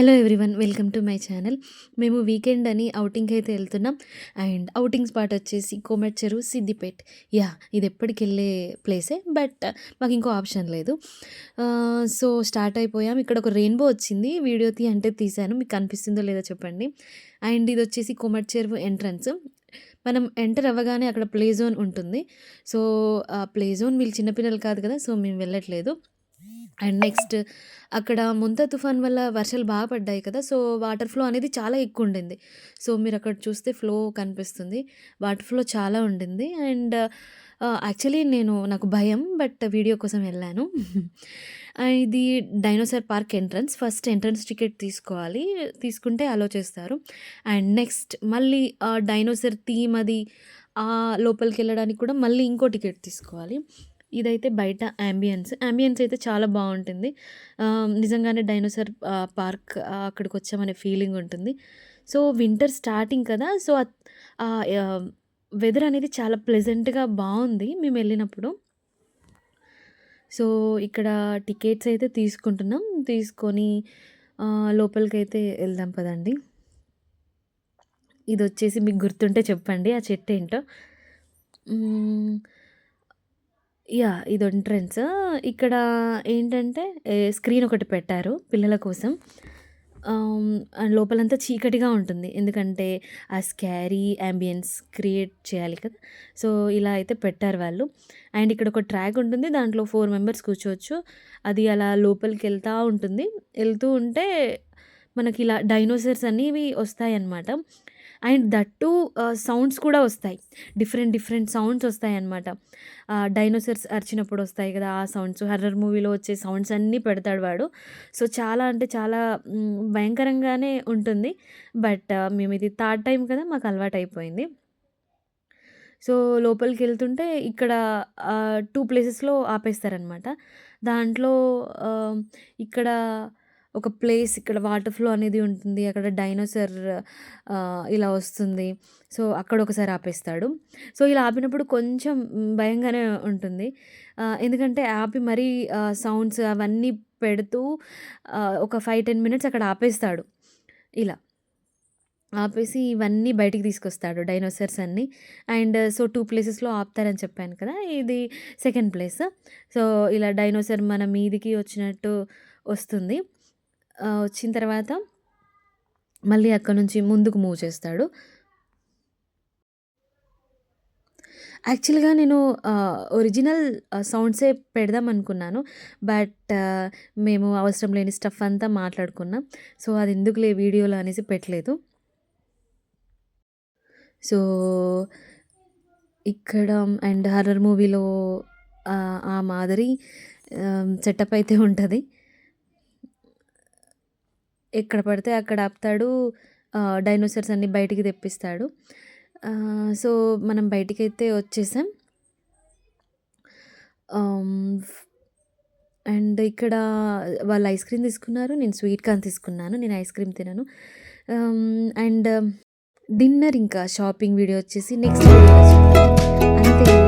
Hello everyone, welcome to my channel. మేము weekend అని ఔటింగ్కి అయితే వెళ్తున్నాం. అండ్ ఔటింగ్ స్పాట్ వచ్చేసి కోమటి చెరువు, సిద్దిపేట్. ఇది ఎప్పటికి వెళ్ళే ప్లేసే, బట్ మాకు ఇంకో ఆప్షన్ లేదు. సో స్టార్ట్ అయిపోయాం. ఇక్కడ ఒక రెయిన్బో వచ్చింది, వీడియో అంటే తీశాను. మీకు కనిపిస్తుందో లేదో చెప్పండి. అండ్ ఇది వచ్చేసి కోమటి చెరువు ఎంట్రన్స్. మనం ఎంటర్ అవ్వగానే అక్కడ ప్లే జోన్ ఉంటుంది. సో ఆ ప్లే జోన్ వీళ్ళు చిన్నపిల్లలు కాదు కదా, సో మేము వెళ్ళట్లేదు. అండ్ నెక్స్ట్ అక్కడ ముంతా తుఫాన్ వల్ల వర్షాలు బాగా పడ్డాయి కదా, సో వాటర్ ఫ్లో అనేది చాలా ఎక్కువ ఉండింది. సో మీరు అక్కడ చూస్తే ఫ్లో కనిపిస్తుంది, వాటర్ ఫ్లో చాలా ఉండింది. అండ్ యాక్చువల్లీ నాకు భయం, బట్ వీడియో కోసం వెళ్ళాను. ఇది dinosaur park entrance. First entrance ticket తీసుకోవాలి, తీసుకుంటే అలో చేస్తారు. అండ్ నెక్స్ట్ మళ్ళీ డైనోసార్ థీమ్ అది లోపలికి వెళ్ళడానికి కూడా మళ్ళీ ఇంకో టికెట్ తీసుకోవాలి. ఇదైతే బయట యాంబియన్స్ అయితే చాలా బాగుంటుంది. నిజంగానే డైనోసార్ పార్క్ అక్కడికి వచ్చామనే ఫీలింగ్ ఉంటుంది. సో వింటర్ స్టార్టింగ్ కదా, సో వెదర్ అనేది చాలా ప్లెజెంట్గా బాగుంది మేము వెళ్ళినప్పుడు. సో ఇక్కడ టికెట్స్ అయితే తీసుకుంటున్నాం, తీసుకొని లోపలికైతే వెళ్దాం పదండి. ఇది వచ్చేసి మీకు గుర్తుంటే చెప్పండి, ఆ చెట్టు ఏంటో. ఇది ఎంట్రన్స్. ఇక్కడ ఏంటంటే స్క్రీన్ ఒకటి పెట్టారు పిల్లల కోసం. అండ్ లోపలంతా చీకటిగా ఉంటుంది, ఎందుకంటే ఆ స్కారీ యాంబియన్స్ క్రియేట్ చేయాలి కదా. సో ఇలా అయితే పెట్టారు వాళ్ళు. అండ్ ఇక్కడ ఒక ట్రాక్ ఉంటుంది, దాంట్లో 4 మెంబర్స్ కూర్చోవచ్చు. అది అలా లోపలికి వెళ్తూ ఉంటే మనకి ఇలా డైనోసార్స్ అనేవి వస్తాయన్నమాట. అండ్ దట్టు సౌండ్స్ కూడా వస్తాయి, డిఫరెంట్ సౌండ్స్ వస్తాయన్నమాట. డైనోసార్స్ అరిచినప్పుడు వస్తాయి కదా ఆ సౌండ్స్, హర్రర్ మూవీలో వచ్చే సౌండ్స్ అన్నీ పెడతాడు వాడు. సో చాలా అంటే చాలా భయంకరంగానే ఉంటుంది. బట్ మేము ఇది థర్డ్ టైం కదా, మాకు అలవాటు అయిపోయింది. సో లోపలికి వెళ్తుంటే ఇక్కడ 2 ప్లేసెస్లో ఆపేస్తారనమాట. దాంట్లో ఇక్కడ ఒక ప్లేస్, ఇక్కడ వాటర్ ఫ్లో అనేది ఉంటుంది, అక్కడ డైనోసార్ ఇలా వస్తుంది. సో అక్కడ ఒకసారి ఆపేస్తాడు. సో ఇలా ఆపినప్పుడు కొంచెం భయంగానే ఉంటుంది, ఎందుకంటే ఆపి మరీ సౌండ్స్ అవన్నీ పెడుతూ ఒక 5-10 మినిట్స్ అక్కడ ఆపేస్తాడు. ఇలా ఆపేసి ఇవన్నీ బయటికి తీసుకొస్తాడు, డైనోసార్స్ అన్నీ. అండ్ సో 2 ప్లేసెస్లో ఆపుతారని చెప్పాను కదా, ఇది సెకండ్ ప్లేస్. సో ఇలా డైనోసార్ మన మీదికి వచ్చినట్టు వస్తుంది. వచ్చిన తర్వాత మళ్ళీ అక్కడ నుంచి ముందుకు మూవ్ చేస్తాడు. యాక్చువల్గా నేను ఒరిజినల్ సౌండ్సే పెడదాం అనుకున్నాను, బట్ మేము అవసరం లేని స్టఫ్ అంతా మాట్లాడుకున్నాం. సో అది ఎందుకులే వీడియోలో అనేసి పెట్టలేదు. సో ఇక్కడ అండ్ హర్రర్ మూవీలో ఆ మాదిరి సెటప్ అయితే ఉంటుంది. ఎక్కడ పడితే అక్కడ ఆపుతాడు, డైనోసార్స్ అన్నీ బయటికి తెప్పిస్తాడు. సో మనం బయటికైతే వచ్చేసాం. అండ్ ఇక్కడ వాళ్ళు ఐస్ క్రీమ్ తీసుకున్నారు, నేను స్వీట్ కార్న్ తీసుకున్నాను. నేను ఐస్ క్రీమ్ తినను. అండ్ డిన్నర్ ఇంకా షాపింగ్ వీడియో వచ్చేసి నెక్స్ట్ వీడియోలో చూద్దాం. అంతే.